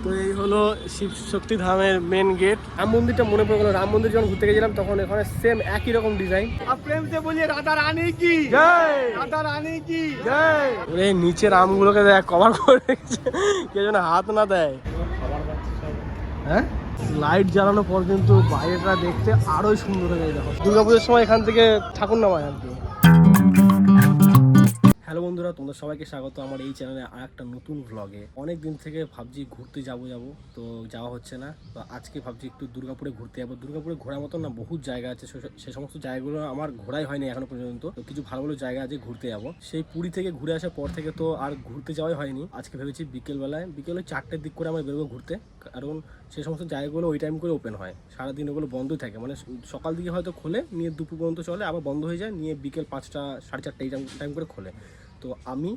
তো এই হলো শিব শক্তি ধামের মেন গেট। রাম মন্দিরটা মনে পড়ে গেল, রাম মন্দির যখন ঘুরতে গেছিলাম তখন এখানে সেম একই রকম ডিজাইন। আর প্রেম সে বলিয়ে রাধা রানী কি জয়, রাধা রানী কি জয়। ওরে নিচে রামগুলোকে দেখ কভার করে রেখেছে, কেউ যেন হাত না দেয়। হ্যাঁ, লাইট জ্বালানোর পর কিন্তু বাইরেটা দেখতে আরোই সুন্দর হয়ে যায়। দেখো দুর্গাপুজোর সময় এখান থেকে ঠাকুর নামায় আর কি। হ্যালো বন্ধুরা, তোমাদের সবাইকে স্বাগত আমার এই চ্যানেলে আর একটা নতুন ভ্লগে। অনেক দিন থেকে ভাবছি ঘুরতে যাবো তো যাওয়া হচ্ছে না। তো আজকে ভাবছি একটু দুর্গাপুরে ঘুরতে যাবো। দুর্গাপুরে ঘোরার মতন না বহুত জায়গা আছে, সে সমস্ত জায়গাগুলো আমার ঘোরাই হয়নি এখনো পর্যন্ত। তো কিছু ভালো ভালো জায়গা আছে ঘুরতে যাবো। সেই পুরী থেকে ঘুরে আসার পর থেকে তো আর ঘুরতে যাওয়াই হয়নি। আজকে ভেবেছি বিকেলে 4টের দিক করে আমরা বেরোবো ঘুরতে, কারণ সেই সমস্ত জায়গাগুলো ওই টাইম করে ওপেন হয়, সারাদিন ওগুলো বন্ধই থাকে। মানে সকাল দিকে হয়তো খোলে, নিয়ে দুপুর পর্যন্ত চলে, আবার বন্ধ হয়ে যায়, নিয়ে বিকেল 5টা 4:30 এই টাইম করে খোলে। তো আমি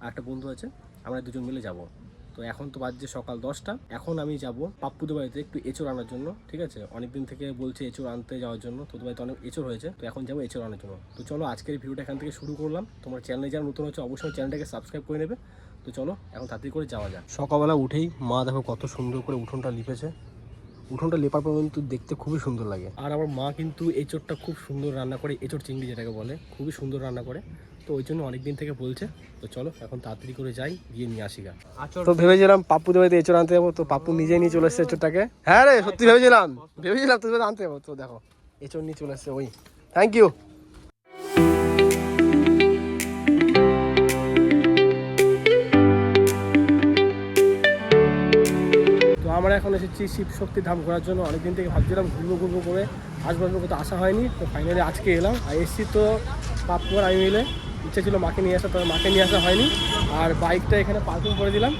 আর একটা বন্ধু আছে, আমরা দুজন মিলে যাব। তো এখন তো বাজছে সকাল 10টা। এখন আমি যাব পাপ্পুদের বাড়িতে একটু এঁচড় আনার জন্য, ঠিক আছে? অনেকদিন থেকে বলছে এঁচড় আনতে যাওয়ার জন্য, তোদের বাড়িতে অনেক এঁচড় হয়েছে, তো এখন যাবো এঁচড় আনার জন্য। তো চলো আজকের ভিডিওটা এখান থেকে শুরু করলাম। তোমার চ্যানেলে যারা নতুন হচ্ছে অবশ্যই চ্যানেলটাকে সাবস্ক্রাইব করে নেবে। তো চলো এখন তাড়াতাড়ি করে যাওয়া যায়। সকালবেলা উঠেই মা দেখো কত সুন্দর করে উঠোনটা লিপেছে। উঠোনটা লেপার পর কিন্তু দেখতে খুবই সুন্দর লাগে। আর আমার মা কিন্তু এঁচড়টা খুব সুন্দর রান্না করে, এঁচড় চিংড়ি যেটাকে বলে, খুবই সুন্দর রান্না করে। তো ওই জন্য অনেকদিন থেকে বলছে। তো চলো এখন তাড়াতাড়ি করে যাই, গিয়ে নিয়ে আসি গা। তো ভেবেছিলাম পাপ্পুদের বাড়িতে এঁচড় আনতে যাবো, তো পাপ্পু নিজেই নিয়ে চলে এসছে এঁচড়টাকে। হ্যাঁ রে, সত্যি ভেবেছিলাম তোদের আনতে যাবো। তো দেখো এঁচড় নিয়ে চলে এসছে ওই। Thank you. তো আমরা এখন এসেছি শিব শক্তি ধাম ঘোরার জন্য। অনেকদিন থেকে ভাবছিলাম ঘুরবো করে, আসবো কোথাও আসা হয়নি। তো ফাইনালি আজকে এলাম। আর এসছি তো পাপ্পু আর আমি মিলে। ইচ্ছে ছিল মাকে নিয়ে আসা, তবে মাকে নিয়ে আসা হয়নি। আর বাইকটা এখানে পার্কিং করে দিলাম।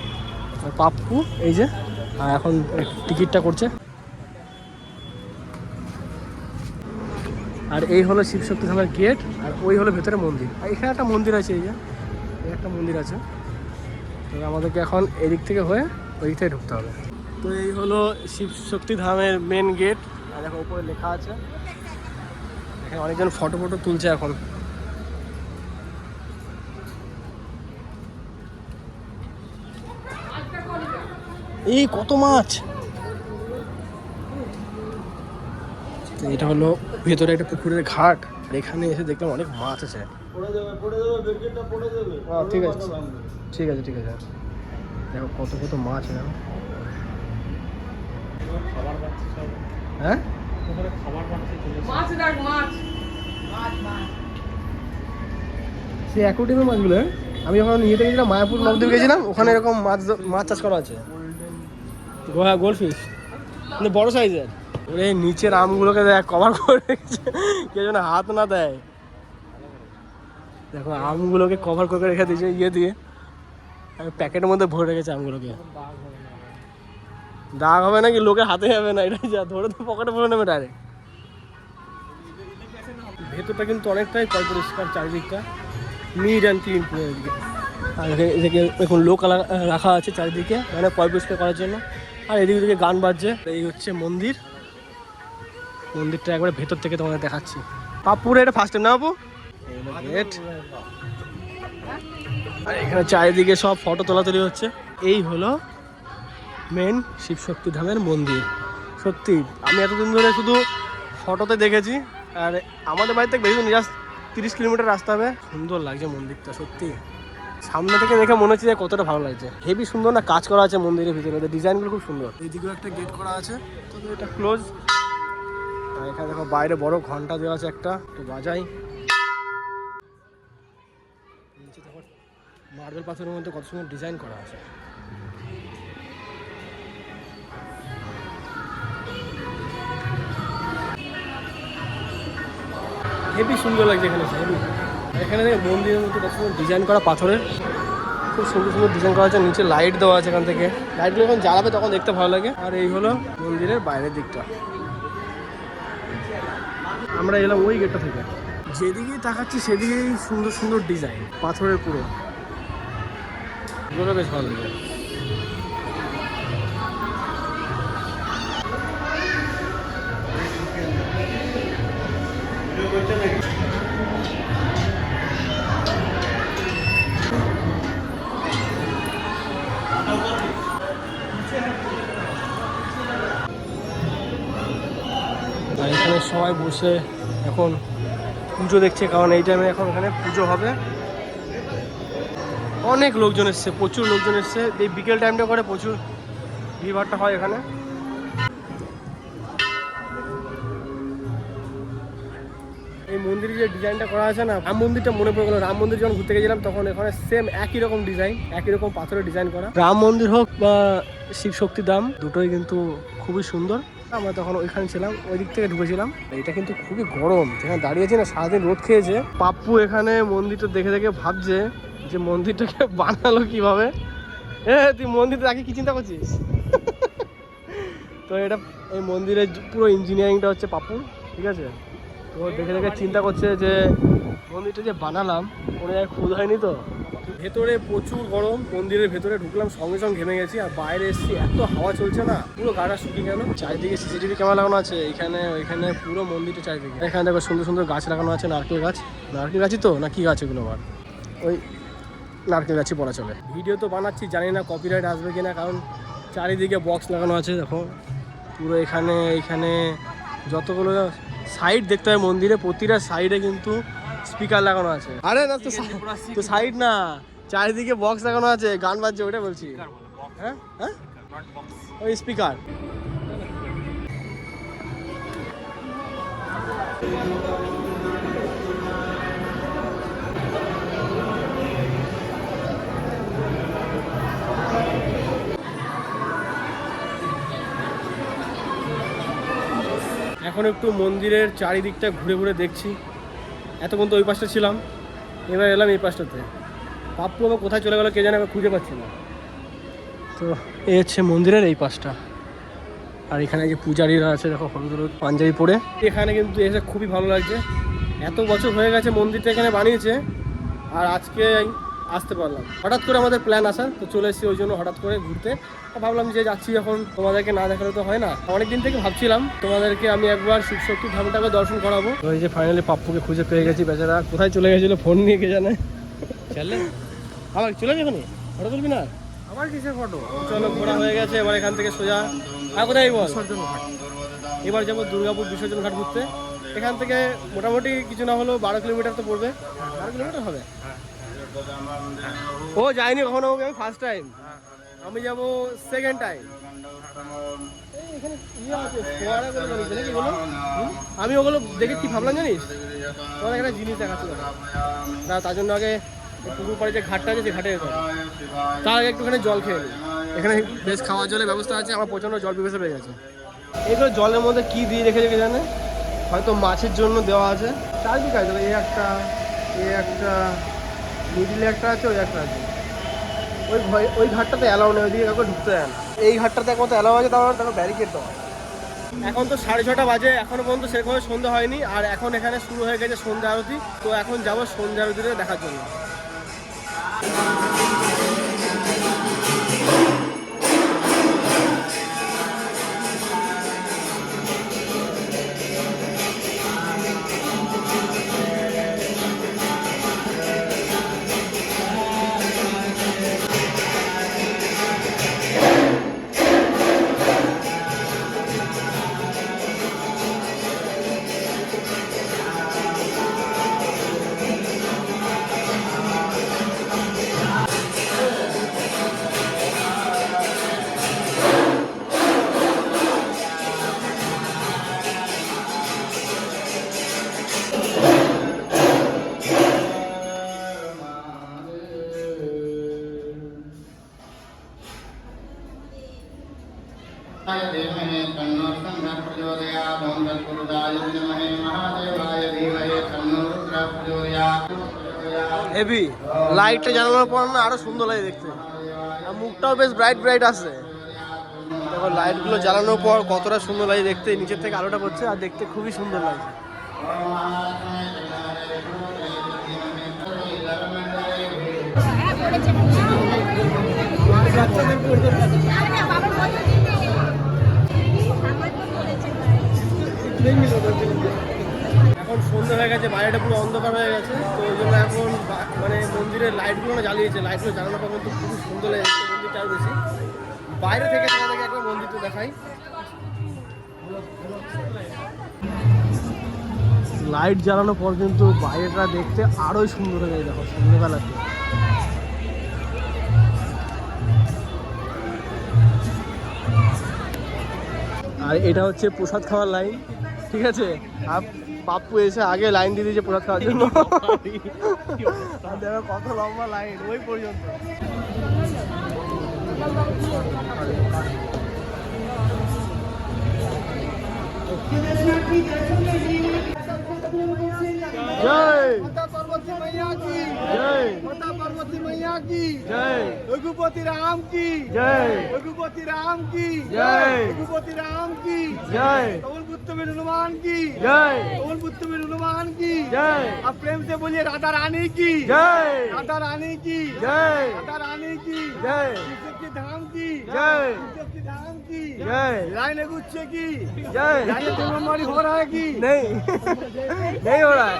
আর পাপ্পু এই যে এখন টিকিটটা করছে। আর এই হলো শিব শক্তি ধামের গেট, আর ওই হলো ভেতরে মন্দির। আর এখানে একটা মন্দির আছে, এই যে একটা মন্দির আছে। তো আমাদেরকে এখন এদিক থেকে হয়ে ওই দিক থেকে ঢুকতে হবে। তো এই হলো শিব শক্তি ধামের মেন গেট। আর এখন উপরে লেখা আছে, এখানে অনেকজন ফটো তুলছে এখন। এই কত মাছ! তো এটা হলো ভেতরে একটা পুকুরের ঘাট, আর এখানে এসে দেখলাম অনেক মাছ আছে। ঠিক আছে ঠিক আছে ঠিক আছে। দেখো কত মাছ। হ্যাঁ, সেই অ্যাকোয়ারিয়ামের মাছগুলো। আমি যখন ইয়েতে গেছিলাম, মায়াপুর নবদ্বীপ গেছিলাম, ওখানে এরকম মাছ চাষ করা আছে। গোল্ডফিশ মানে বড় সাইজের। ওরে নিচের আমগুলোকে দেখ কভার করে রেখেছে, কেউ যেন হাত না দেয়। দেখো আমগুলোকে কভার করে রেখে দিয়েছে ইয়ে দিয়ে, প্যাকেটের মধ্যে ভরে রেখেছে আমগুলোকে। দাগ হবে নাকি, লোকের হাতে যাবে না, এটাই যা ধরে তো পকেটে ভরে নেবে ডাইরেক্ট। ভেতরটা কিন্তু অনেকটাই পরিষ্কার, চারিদিকটা নিট অ্যান্ড ক্লিন পুরো এদিকে। আর এদিকে এখন লোক রাখা আছে চারিদিকে, মানে পরিষ্কার করার জন্য। আর এদিকে ওদিকে গান বাজছে। এই হচ্ছে মন্দিরটা একবারে ভেতর থেকে তোমাদের দেখাচ্ছি। পাপ্পুর এটা ফার্স্ট টাইম না বাপু? গেট। আর এখানে চারিদিকে সব ফটো তোলাতুলি হচ্ছে। এই হলো মেন শিব শক্তি ধামের মন্দির। সত্যি আমি এতদিন ধরে শুধু ফটোতে দেখেছি, আর আমাদের বাড়ি থেকে বেশি 30 কিলোমিটার রাস্তা হবে। সুন্দর লাগছে মন্দিরটা সত্যি, সামনে থেকে দেখে মনে হচ্ছে যে কতটা ভালো লাগছে। হেভি সুন্দর না কাজ করা আছে মন্দিরের ভিতরে, ডিজাইনগুলো খুব সুন্দর। এইদিকেও একটা গেট করা আছে, তো এটা ক্লোজ। আর এখানে দেখো বাইরে বড় ঘন্টা দেওয়া আছে একটা, তো বাজাই। নিচে দেখো মার্বেল পাথরের মধ্যে কত সুন্দর ডিজাইন করা আছে। হেভি সুন্দর লাগছে এখানে, হেভি। এখানে মন্দিরের মধ্যে কত সুন্দর ডিজাইন করা পাথরের, খুব সুন্দর ডিজাইন করা আছে। নিচে লাইট দেওয়া আছে, এখান থেকে লাইটগুলো যখন জ্বালাবে তখন দেখতে ভালো লাগে। আর এই হলো মন্দিরের বাইরের দিকটা। আমরা এলাম ওই গেটটা থেকে, যেদিকেই তাকাচ্ছি সেদিকেই সুন্দর ডিজাইন পাথরের পুরো, এগুলো বেশ ভালো লাগে। এখানে সবাই বসে এখন পুজো দেখছে, কারণ এই টাইমে এখন এখানে পুজো হবে। অনেক লোকজন এসছে, প্রচুর লোকজন এসছে। এই বিকেল টাইমটা করে প্রচুর ভিড়ভাড়টা হয় এখানে। এই মন্দিরের যে ডিজাইনটা করা আছে না, রাম মন্দিরটা মনে পড়ে গেল। রাম মন্দির যখন ঘুরতে গেছিলাম তখন এখানে সেম একই রকম ডিজাইন, একই রকম পাথরের ডিজাইন করা। রাম মন্দির হোক বা শিব শক্তি ধাম, দুটোই কিন্তু খুবই সুন্দর। আমরা তখন ওইখানে ছিলাম, ওই দিক থেকে ঢুকেছিলাম। এটা কিন্তু খুবই গরম, যেখানে দাঁড়িয়েছি না সারাদিন রোদ খেয়েছে। পাপ্পু এখানে মন্দিরটা দেখে দেখে ভাবছে যে মন্দিরটাকে বানালো কিভাবে। তুই মন্দিরটা আগে কি চিন্তা করছিস? তো এটা এই মন্দিরের পুরো ইঞ্জিনিয়ারিংটা হচ্ছে পাপ্পু, ঠিক আছে। তো দেখে দেখে চিন্তা করছে যে মন্দিরটা যে বানালাম কোনো জায়গায় খুদ হয়নি তো। ভেতরে প্রচুর গরম, মন্দিরের ভেতরে ঢুকলাম সঙ্গে সঙ্গে ঘেমে গেছি। আর বাইরে এসেছি, এত হাওয়া চলছে না, পুরো গাটা শুকিয়ে গেল। চারিদিকে সিসিটিভি ক্যামেরা লাগানো আছে, এখানে ওইখানে পুরো মন্দিরটা চারিদিকে। এখানে দেখো সুন্দর সুন্দর গাছ লাগানো আছে, নারকেল গাছ। নারকেল গাছই তো না কি গাছ এগুলো? আবার ওই নারকেল গাছই বলা চলে। ভিডিও তো বানাচ্ছি, জানি না কপিরাইট আসবে কিনা, কারণ চারিদিকে বক্স লাগানো আছে। দেখো পুরো এখানে এখানে যতগুলো সাইড দেখতে হয় মন্দিরে, প্রতিটা সাইডে কিন্তু স্পিকার লাগানো আছে। আরে না তো সাইড না, চারিদিকে বক্স লাগানো আছে, গান বাজছে, ওটা বলছি। হ্যাঁ হ্যাঁ, ওই স্পিকার। এখন একটু মন্দিরের চারিদিকটা ঘুরে ঘুরে দেখছি। এতক্ষণ তো ওই পাশটা ছিলাম, এবার এলাম এই পাশটাতে। পাপ্পু আবার কোথায় চলে গেলো কে জানে, আমি খুঁজে পাচ্ছি না। তো এই হচ্ছে মন্দিরের এই পাশটা। আর এখানে যে পূজারীরা আছে দেখো, হলুদ হলুদ পাঞ্জাবি পরে। এখানে কিন্তু এসে খুবই ভালো লাগছে। এত বছর হয়ে গেছে মন্দিরটা এখানে বানিয়েছে, আর আজকে আসতে পারলাম। হঠাৎ করে আমাদের প্ল্যান আসা, তো চলে এসেছি ওই জন্য হঠাৎ করে ঘুরতে। ভাবলাম যে যাচ্ছি যখন, তোমাদেরকে না দেখালে তো হয় না। অনেকদিন থেকে ভাবছিলাম তোমাদেরকে আমি একবার শিব শক্তি ধামটাকে দর্শন করাবো। তো এই যে ফাইনালি পাপ্পুকে খুঁজে পেয়ে গেছি। বেচারা কোথায় চলে গেছিলো ফোন নিয়ে, কে জানে। চলে আবার চলে যাবো, ফটো তুলবি না? আবার কিসের ফটো? চলো, ঘোরা হয়ে গেছে, এবার এখান থেকে সোজা আর কোথায় বল? বিসর্জন ঘাট। এবার যাবো দুর্গাপুর বিসর্জন ঘাট ঘুরতে। এখান থেকে মোটামুটি কিছু না হলেও 12 কিলোমিটার তো পড়বে। 12 কিলোমিটার হবে। ও যায়নি কখনো, ওকে আমি ফার্স্ট টাইম। আমি যাবো সেকেন্ড টাইম। আমি ওগুলো দেখে কি ভাবলাম জানিস, তোমাদের একটা জিনিস দেখাচ্ছিল না, তার জন্য আগে পুকুর পাড়ে যে ঘাটটা আছে, সেই ঘাটে যেতে হবে। তার আগে একটুখানি জল খেয়ে নিই। এখানে বেশ খাওয়ার জলের ব্যবস্থা আছে। আমার প্রচণ্ড জল পিপাসা পেয়ে গেছে। এগুলো জলের মধ্যে কি দিয়ে রেখেছে কে জানে, হয়তো মাছের জন্য দেওয়া আছে। চারদিকে আছে, এই একটা মিডিলে একটা আছে, ওই একটা আছে। ওই ঘাটটাতে অ্যালাউ নেই, ওইদিকে কাউকে ঢুকতে দেন। এই ঘাটটাতে এখন তো অ্যালাউ আছে, তারপর ব্যারিকেড দেওয়া। এখন তো 6:30 বাজে, এখনো পর্যন্ত সেরকম সন্ধ্যা হয়নি। আর এখন এখানে শুরু হয়ে গেছে সন্ধ্যা আরতি। তো এখন যাবো সন্ধ্যা আরতিটা দেখার জন্য। হেভি লাইটটা জ্বালানোর পর না আরো সুন্দর লাগে দেখতে, আর মুখটাও বেশ ব্রাইট ব্রাইট আছে। দেখো লাইটগুলো জ্বালানোর পর কতটা সুন্দর লাগে দেখতে, নিচের থেকে আলোটা করছে আর দেখতে খুবই সুন্দর লাগছে। এখন সন্ধ্যা হয়ে গেছে, বাইরেটা পুরো অন্ধকার হয়ে গেছে। তো ওই জন্য এখন মানে মন্দিরের লাইটগুলো না জ্বালিয়েছে। লাইটগুলো জ্বালানোর পর কিন্তু খুবই সুন্দর লাগে মন্দিরটা আরও বেশি। বাইরে থেকে তোমাদেরকে একবার মন্দিরটা দেখাই। লাইট জ্বালানোর পর কিন্তু বাইরেটা দেখতে আরোই সুন্দর হয়ে যায়, দেখো সন্ধ্যেবেলাতে। আর এটা হচ্ছে প্রসাদ খাওয়ার লাইন, ঠিক আছে। আর পাপ্পু এসে আগে লাইন দিয়ে দিয়েছে প্রসাদ খাওয়ার জন্য। আর দেখো কত লম্বা লাইন ওই পর্যন্ত। जय माता पार्वती मैया की जय, माता पार्वती मैया की जय, रघुपति राम की जय, रघुपति राम की जय, रघुपति राम की जय, पवन पुत्र में हनुमान की जय, पवन पुत्र में हनुमान की जय। आप प्रेम से बोलिए राधा रानी की जय, राधा रानी की जय, राधा रानी की जय, की धाम की जय, की धाम की जय, लाइन गुच्छे की जय। लाइन तुम्हारी हो रहा है कि नहीं? नहीं हो रहा है।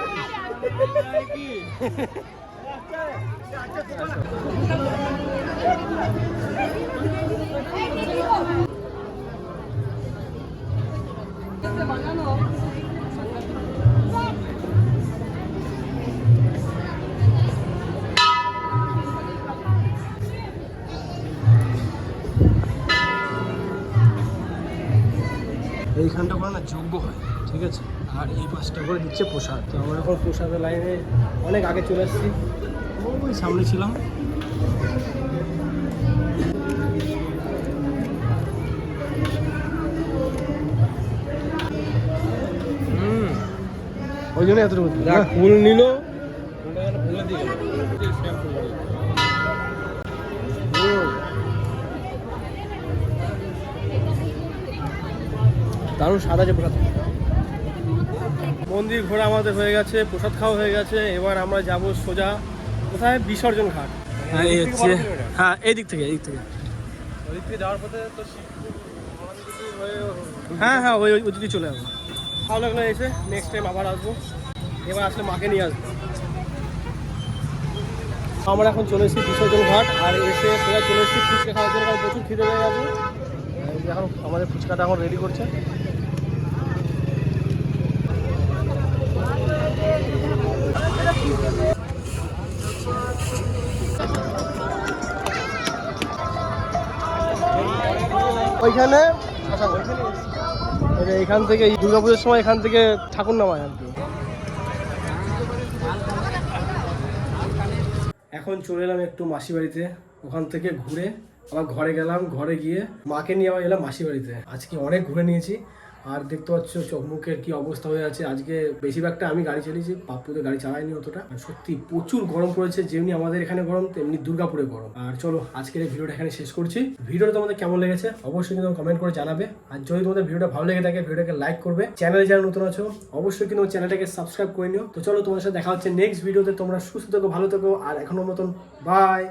এইখানটা করে না যোগ্য হয়, ঠিক আছে। আর এই পাঁচটা করে দিচ্ছে প্রসাদ। তো আমরা এখন প্রসাদের লাইনে অনেক আগে চলে এসেছি, ওই সামনে ছিলাম। ওই জন্য এতটুকু ফুল নিল, দারুণ সাদা যে প্রসাদ। মন্দির ঘোরা আমাদের হয়ে গেছে, প্রসাদ খাওয়া হয়ে গেছে। এবার আমরা যাব সোজা কোথায়, বিসর্জন ঘাট। হ্যাঁ এই হচ্ছে, হ্যাঁ এই দিক থেকে, এই দিক থেকে যাওয়ার পথে তো হ্যাঁ হ্যাঁ ওই ওই দিকে চলে আসবো। ভালো লাগলো এসে, নেক্সট টাইম আবার আসবো। এবার আসলে মাকে নিয়ে আসবো। আমরা এখন চলে এসেছি বিসর্জন ঘাট, আর এসে সোজা চলে এসেছি ফুচকা খাওয়ার জন্য, কারণ প্রচুর খিদে হয়ে গেছে। এখন আমাদের ফুচকাটা এখন রেডি করছে। ওইখানে এইখান থেকে দুর্গাপুজোর সময় এখান থেকে ঠাকুর নামায় আর কি। এখন চলে এলাম একটু মাসি বাড়িতে, ওখান থেকে ঘুরে আবার ঘরে গেলাম। ঘরে গিয়ে মাকে নিয়ে আবার এলাম মাসি বাড়িতে। আজকে অনেক ঘুরে নিয়েছি, আর দেখতে পাচ্ছ চোখ মুখের কি অবস্থা হয়ে আছে। আজকে বেশিরভাগটা আমি গাড়ি চালিয়েছি, পাপ্পুদের গাড়ি চালায়নি অতটা। আর সত্যি প্রচুর গরম পড়েছে, যেমনি আমাদের এখানে গরম তেমনি দুর্গাপুরে গরম। আর চলো আজকের এই ভিডিওটা এখানে শেষ করছি। ভিডিওটা তোমাদের কেমন লেগেছে অবশ্যই কিন্তু কমেন্ট করে জানাবে। আর যদি তোমাদের ভিডিওটা ভালো লেগে থাকে ভিডিওটাকে লাইক করবে। চ্যানেলে যারা নতুন আছো অবশ্যই কিন্তু চ্যানেলটাকে সাবস্ক্রাইব করে নিও। তো চলো তোমার সাথে দেখা হচ্ছে নেক্সট ভিডিওতে। তোমরা সুস্থ থেকো, ভালো থেকো, আর এখনো মতন বাই।